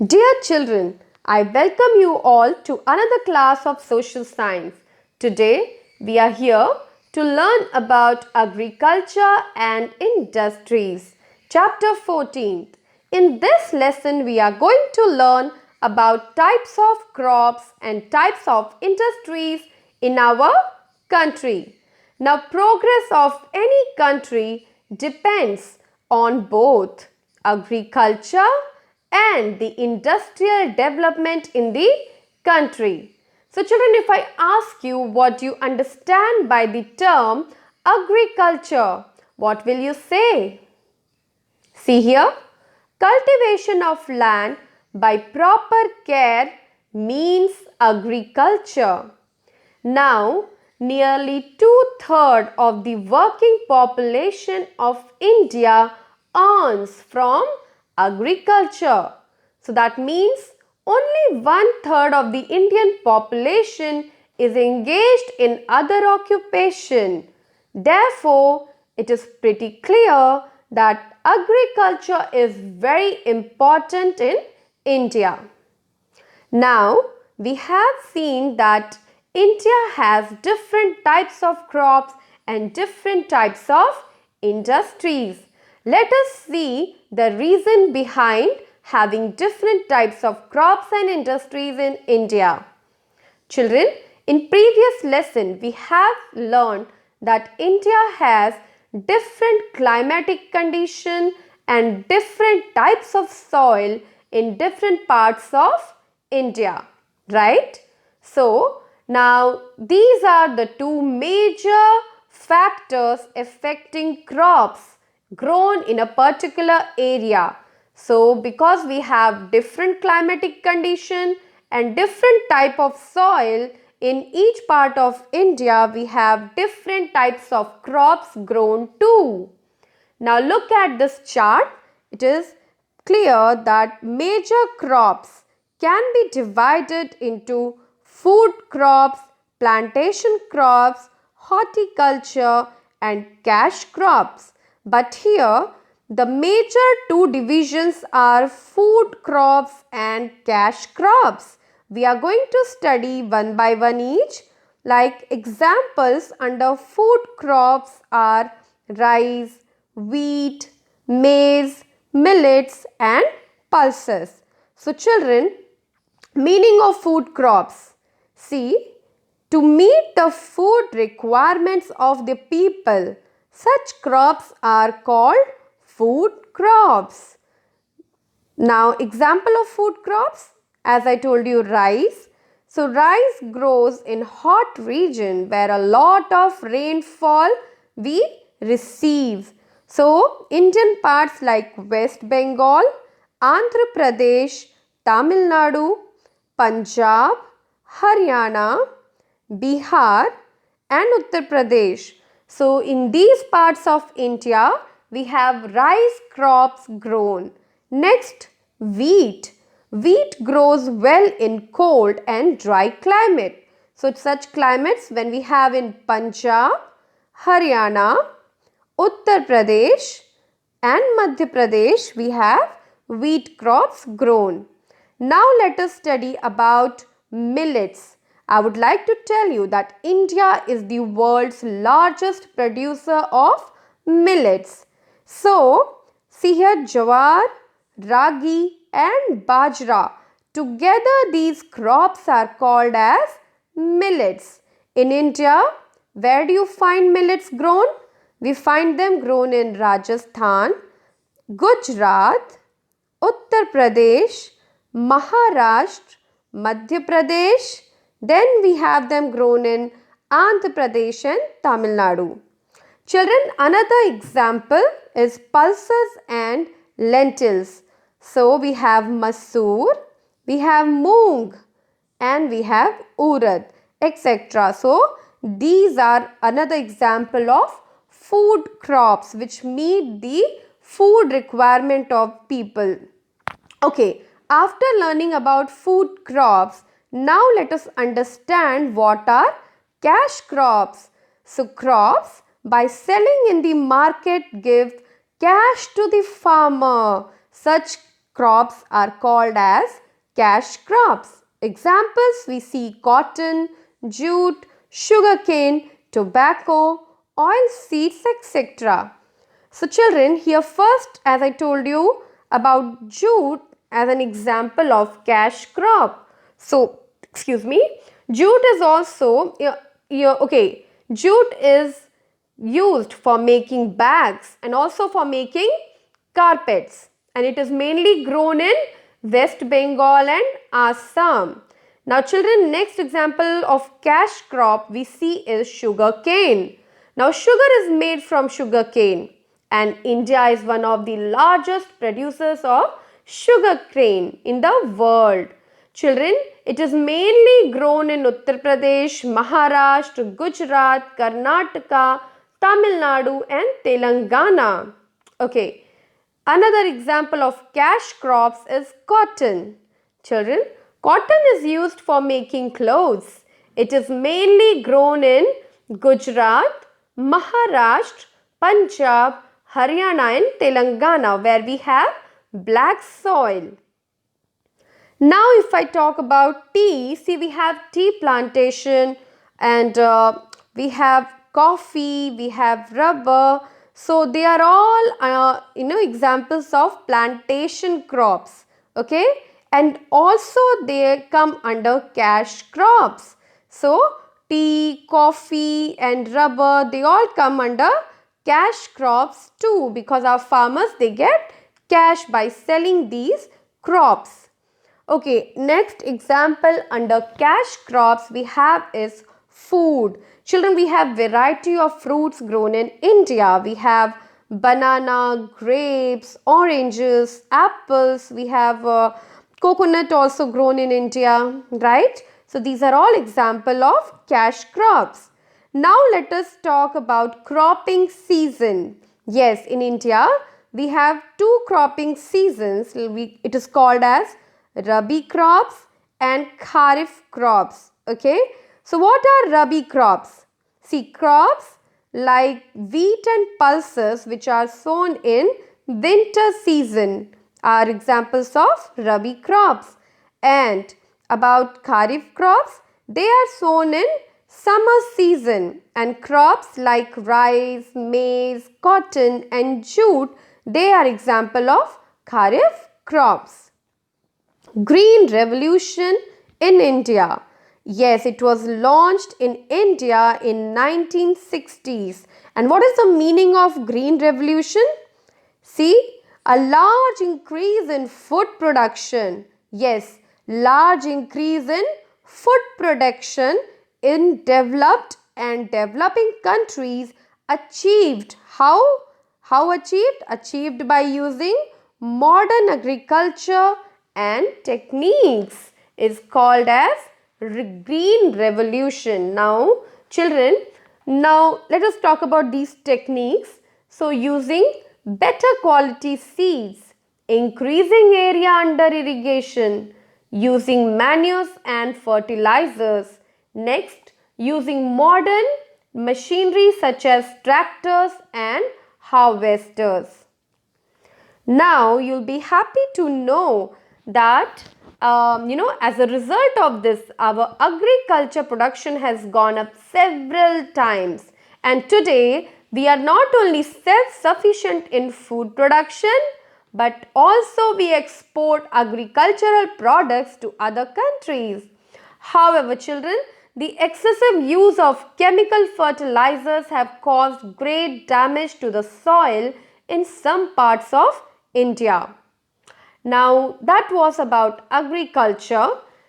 Dear children, I welcome you all to another class of social science. Today we are here to learn about agriculture and industries. Chapter 14. In this lesson we are going to learn about types of crops and types of industries in our country. Now progress of any country depends on both agriculture and the industrial development in the country. So children, if I ask you what you understand by the term agriculture, what will you say? See here, cultivation of land by proper care means agriculture. Now, nearly two-thirds of the working population of India earns from agriculture. So that means only one-third of the Indian population is engaged in other occupation. Therefore, it is pretty clear that agriculture is very important in India. Now, we have seen that India has different types of crops and different types of industries. Let us see the reason behind having different types of crops and industries in India. Children, in previous lesson we have learned that India has different climatic condition and different types of soil in different parts of India, right? So, now these are the two major factors affecting crops grown in a particular area. So, because we have different climatic condition and different type of soil in each part of India, we have different types of crops grown too. Now look at this chart. It is clear that major crops can be divided into food crops, plantation crops, horticulture and cash crops. But here the major two divisions are food crops and cash crops. We are going to study one by one each. Like examples under food crops are rice, wheat, maize, millets and pulses. So children, meaning of food crops. See, to meet the food requirements of the people, such crops are called food crops. Now, example of food crops, as I told you, rice. So, rice grows in hot region where a lot of rainfall we receive. So, Indian parts like West Bengal, Andhra Pradesh, Tamil Nadu, Punjab, Haryana, Bihar and Uttar Pradesh. So, in these parts of India, we have rice crops grown. Next, wheat. Wheat grows well in cold and dry climate. So, such climates when we have in Punjab, Haryana, Uttar Pradesh and Madhya Pradesh, we have wheat crops grown. Now let us study about millets. I would like to tell you that India is the world's largest producer of millets. So, see here jawar, ragi and bajra. Together these crops are called as millets. In India, where do you find millets grown? We find them grown in Rajasthan, Gujarat, Uttar Pradesh, Maharashtra, Madhya Pradesh. Then we have them grown in Andhra Pradesh and Tamil Nadu. Children, another example is pulses and lentils. So we have masoor, we have moong and we have urad, etc. So these are another example of food crops which meet the food requirement of people. Okay, after learning about food crops, now let us understand what are cash crops. So crops by selling in the market give cash to the farmer. Such crops are called as cash crops. Examples we see cotton, jute, sugarcane, tobacco, oil seeds, etc. So children, here first as I told you about jute as an example of cash crop. So, excuse me, jute is also, okay, jute is used for making bags and also for making carpets, and it is mainly grown in West Bengal and Assam. Now children, next example of cash crop we see is sugar cane. Now sugar is made from sugar cane, and India is one of the largest producers of sugar cane in the world. Children, it is mainly grown in Uttar Pradesh, Maharashtra, Gujarat, Karnataka, Tamil Nadu and Telangana. Okay. Another example of cash crops is cotton. Children, cotton is used for making clothes. It is mainly grown in Gujarat, Maharashtra, Punjab, Haryana and Telangana, where we have black soil. Now if I talk about tea, see we have tea plantation, and we have coffee, we have rubber. So they are all examples of plantation crops, okay, and also they come under cash crops. So tea, coffee and rubber, they all come under cash crops too, because our farmers, they get cash by selling these crops. Okay, next example under cash crops we have is food. Children, we have variety of fruits grown in India. We have banana, grapes, oranges, apples. We have coconut also grown in India, right? So these are all example of cash crops. Now let us talk about cropping season. Yes, in India we have two cropping seasons. It is called as Rabi crops and Kharif crops. Okay. So what are Rabi crops? See, crops like wheat and pulses which are sown in winter season are examples of Rabi crops. And about Kharif crops, they are sown in summer season, and crops like rice, maize, cotton and jute, they are example of Kharif crops. Green Revolution in India. Yes, it was launched in India in 1960s. And what is the meaning of Green Revolution? See, a large increase in food production. Yes, large increase in food production in developed and developing countries achieved. How achieved? Achieved by using modern agriculture and techniques, is called as Green Revolution. Now children, now let us talk about these techniques. So using better quality seeds, increasing area under irrigation, using manures and fertilizers. Next, using modern machinery such as tractors and harvesters. Now you'll be happy to know that as a result of this, our agriculture production has gone up several times, and today we are not only self-sufficient in food production, but also we export agricultural products to other countries. However, children, the excessive use of chemical fertilizers have caused great damage to the soil in some parts of India. Now that was about agriculture.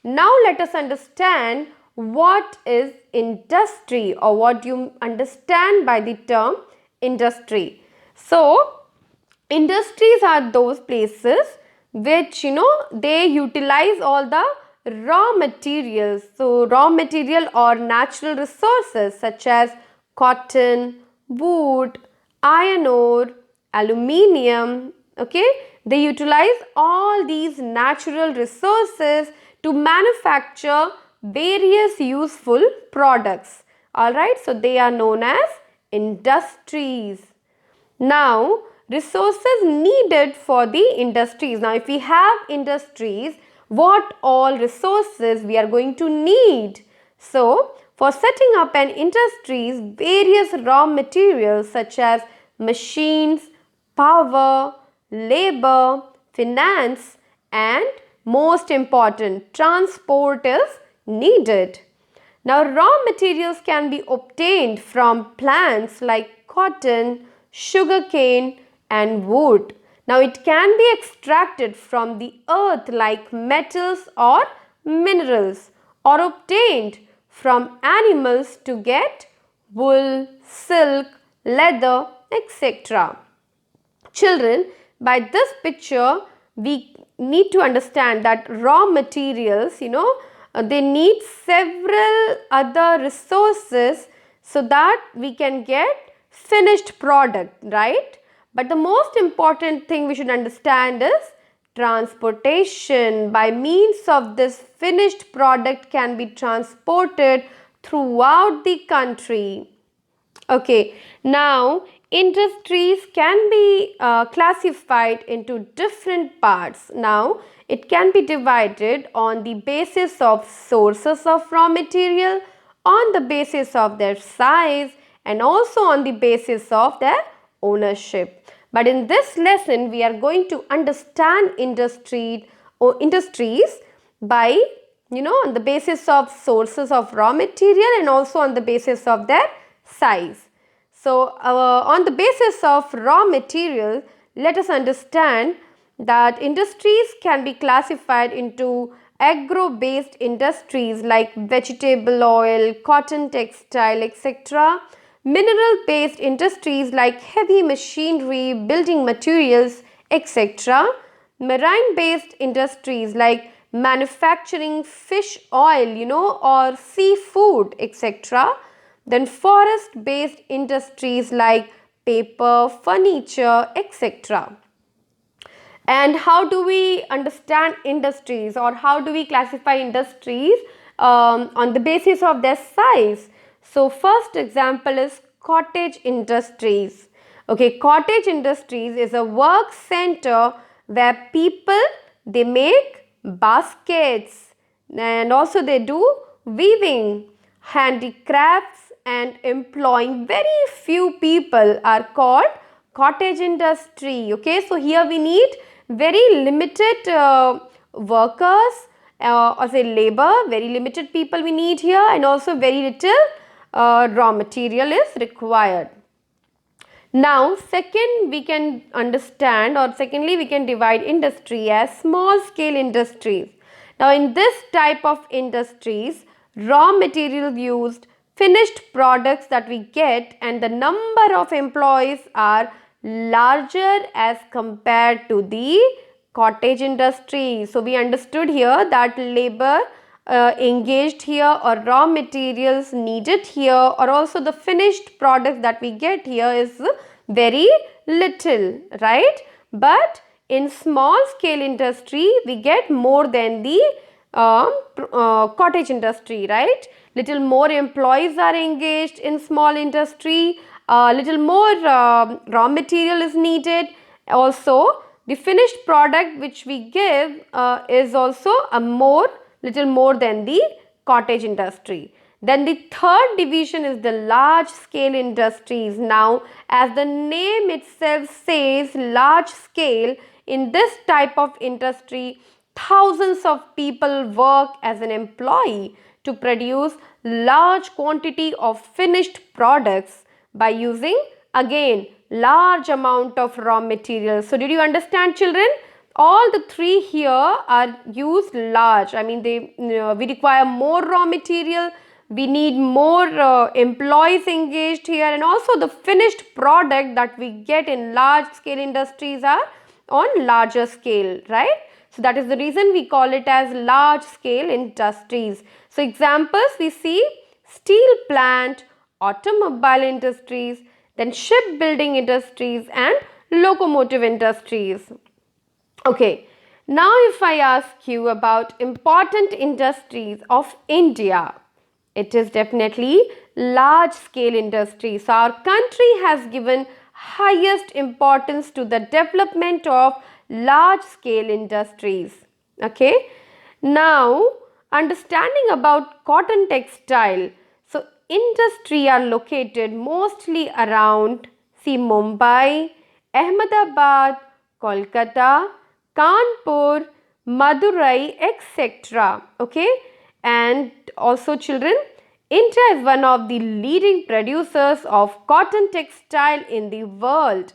Now let us understand what is industry, or what you understand by the term industry. So industries are those places which they utilize all the raw materials. So raw material or natural resources such as cotton, wood, iron ore, aluminium. Okay, they utilize all these natural resources to manufacture various useful products. Alright, so they are known as industries. Now, resources needed for the industries. Now, if we have industries, what all resources we are going to need? So, for setting up an industries, various raw materials such as machines, power, labor, finance, and most important, transport is needed. Now, raw materials can be obtained from plants like cotton, sugarcane, and wood. Now, it can be extracted from the earth like metals or minerals, or obtained from animals to get wool, silk, leather, etc. Children, by this picture, we need to understand that raw materials, they need several other resources so that we can get finished product, right? But the most important thing we should understand is transportation. By means of this, finished product can be transported throughout the country. Okay, now industries can be classified into different parts. Now, it can be divided on the basis of sources of raw material, on the basis of their size, and also on the basis of their ownership. But in this lesson, we are going to understand industries by, on the basis of sources of raw material and also on the basis of their size. So, on the basis of raw material, let us understand that industries can be classified into agro-based industries like vegetable oil, cotton, textile, etc. Mineral-based industries like heavy machinery, building materials, etc. Marine-based industries like manufacturing fish oil, or seafood, etc. Then forest-based industries like paper, furniture, etc. And how do we understand industries, or how do we classify industries on the basis of their size? So, first example is cottage industries. Okay, cottage industries is a work center where people, they make baskets, and also they do weaving, handicrafts, and employing very few people are called cottage industry. Okay, so here we need very limited workers, or say labor, very limited people we need here, and also very little raw material is required. Now, secondly, we can divide industry as small scale industries. Now, in this type of industries, raw material used, finished products that we get, and the number of employees are larger as compared to the cottage industry. So, we understood here that labor engaged here, or raw materials needed here, or also the finished products that we get here is very little, right? But in small scale industry, we get more than the cottage industry, right? Little more employees are engaged in small industry, little more raw material is needed. Also, the finished product which we give is also a little more than the cottage industry. Then the third division is the large scale industries. Now, as the name itself says, large scale, in this type of industry, thousands of people work as an employee to produce large quantity of finished products by using, again, large amount of raw materials. So, did you understand, children? All the three here are used large. I mean, we require more raw material, we need more employees engaged here, and also the finished product that we get in large scale industries are on larger scale, right? So, that is the reason we call it as large scale industries. So, examples we see steel plant, automobile industries, then shipbuilding industries and locomotive industries. Okay, now if I ask you about important industries of India, it is definitely large scale industries. So, our country has given highest importance to the development of large scale industries. Okay. Now, understanding about cotton textile. So, industry are located mostly around, see, Mumbai, Ahmedabad, Kolkata, Kanpur, Madurai, etc. Okay. And also children, India is one of the leading producers of cotton textile in the world.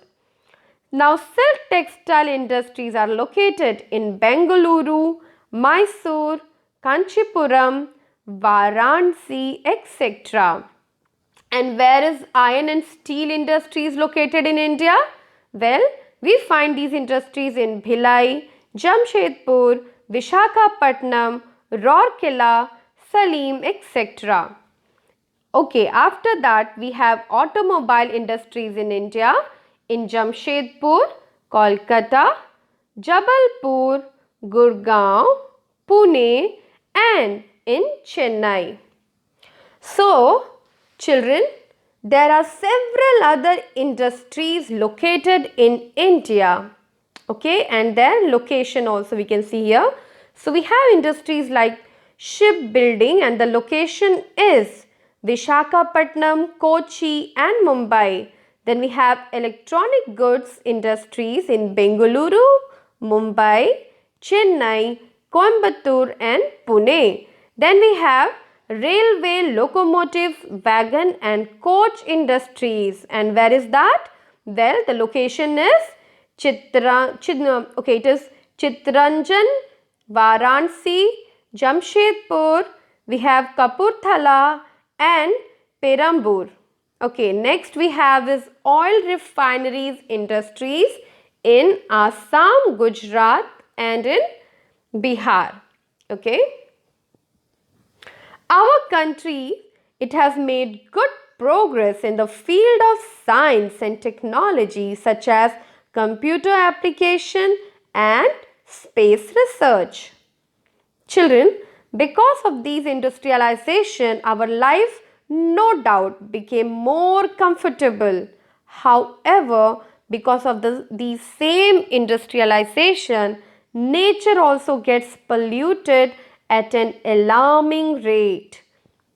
Now, silk textile industries are located in Bengaluru, Mysore, Kanchipuram, Varanasi, etc. And where is iron and steel industries located in India? Well, we find these industries in Bhilai, Jamshedpur, Vishakhapatnam, Rourkela, Salim, etc. Okay, after that we have automobile industries in India in Jamshedpur, Kolkata, Jabalpur, Gurgaon, Pune and in Chennai. So, children, there are several other industries located in India. Okay, and their location also we can see here. So, we have industries like shipbuilding and the location is Vishakhapatnam, Kochi and Mumbai. Then we have electronic goods industries in Bengaluru, Mumbai, Chennai, Coimbatore and Pune. Then we have railway, locomotive, wagon and coach industries. And where is that? Well, the location is it is Chittaranjan, Varanasi, Jamshedpur, we have Kapurthala and Perambur. Okay, next we have is oil refineries industries in Assam, Gujarat and in Bihar. Okay. Our country, it has made good progress in the field of science and technology such as computer application and space research. Children, because of these industrialization, our life no doubt became more comfortable. However, because of the same industrialization, nature also gets polluted at an alarming rate.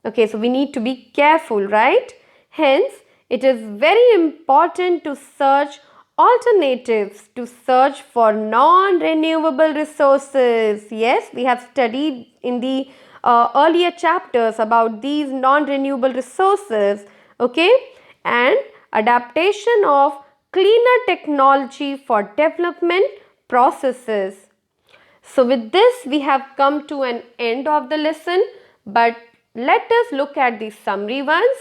Okay, so we need to be careful, right? Hence, it is very important to search alternatives, to search for non-renewable resources. Yes, we have studied in the earlier chapters about these non-renewable resources. Okay, and adaptation of cleaner technology for development processes. So with this we have come to an end of the lesson, but let us look at the summary ones.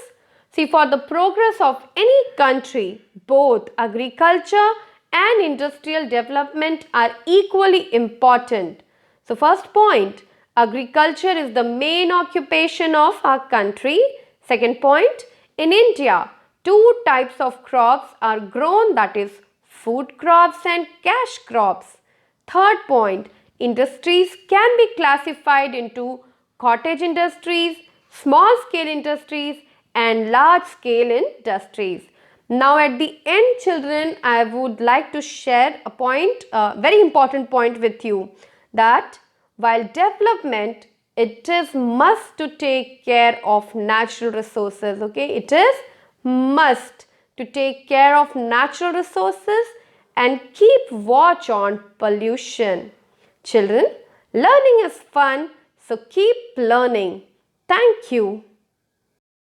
See, for the progress of any country, both agriculture and industrial development are equally important. So first point, agriculture is the main occupation of our country. Second point, in India, two types of crops are grown, that is food crops and cash crops. Third point, industries can be classified into cottage industries, small scale industries and large scale industries. Now at the end, children, I would like to share a point, very important point with you, that while development, it is must to take care of natural resources. Okay, it is must to take care of natural resources and keep watch on pollution. Children, learning is fun, so keep learning. Thank you.